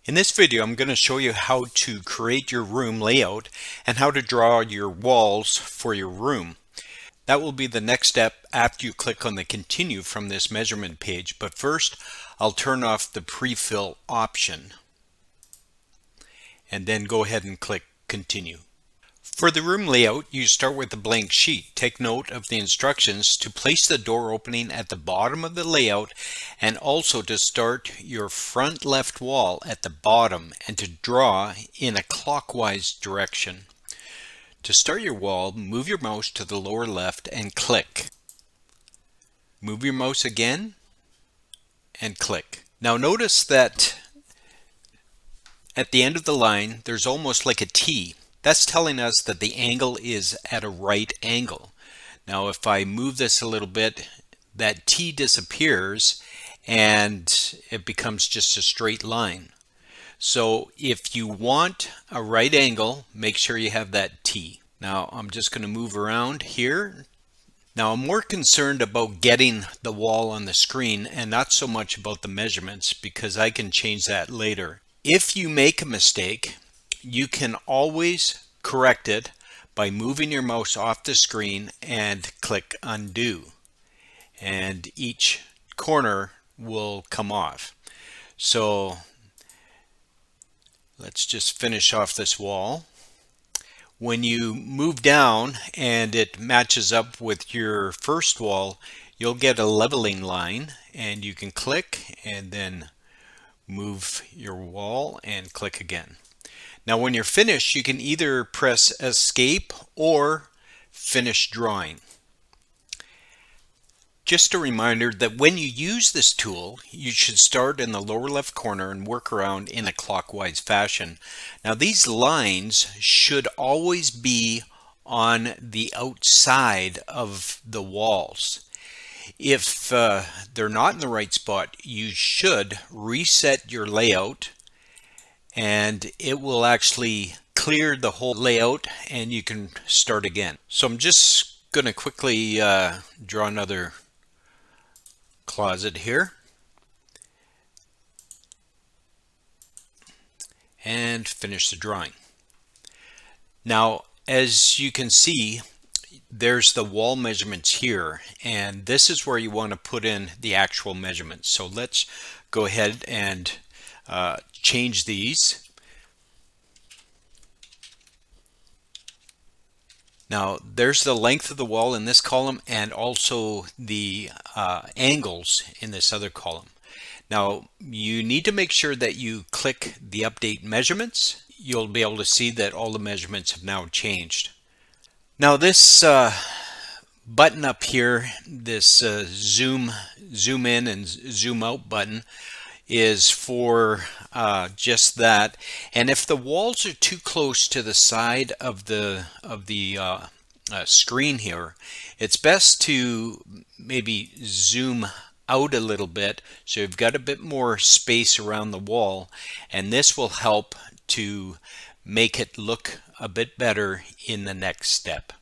In this video, I'm going to show you how to create your room layout and how to draw your walls for your room. That will be the next step after you click on the continue from this measurement page. But first, I'll turn off the pre-fill option and then go ahead and click continue. For the room layout, you start with a blank sheet. Take note of the instructions to place the door opening at the bottom of the layout and also to start your front left wall at the bottom and to draw in a clockwise direction. To start your wall, move your mouse to the lower left and click. Move your mouse again and click. Now notice that at the end of the line there's almost like a T. That's telling us that the angle is at a right angle. Now if I move this a little bit, that T disappears and it becomes just a straight line. So if you want a right angle, make sure you have that T. Now I'm just going to move around here. Now I'm more concerned about getting the wall on the screen and not so much about the measurements because I can change that later. If you make a mistake, you can always correct it by moving your mouse off the screen and click undo, and each corner will come off. So let's just finish off this wall. When you move down and it matches up with your first wall, you'll get a leveling line, and you can click and then move your wall and click again. Now when you're finished, you can either press escape or finish drawing. Just a reminder that when you use this tool, you should start in the lower left corner and work around in a clockwise fashion. Now these lines should always be on the outside of the walls. If they're not in the right spot, you should reset your layout and it will actually clear the whole layout and you can start again. So I'm just going to quickly draw another closet here and finish the drawing. Now as you can see, there's the wall measurements here, and this is where you want to put in the actual measurements. So let's go ahead and change these. Now there's the length of the wall in this column and also the angles in this other column. Now you need to make sure that you click the update measurements. You'll be able to see that all the measurements have now changed. Now this button up here, this zoom in and zoom out button, is for just that. And if the walls are too close to the side of the screen here, it's best to maybe zoom out a little bit so you've got a bit more space around the wall, and this will help to make it look a bit better in the next step.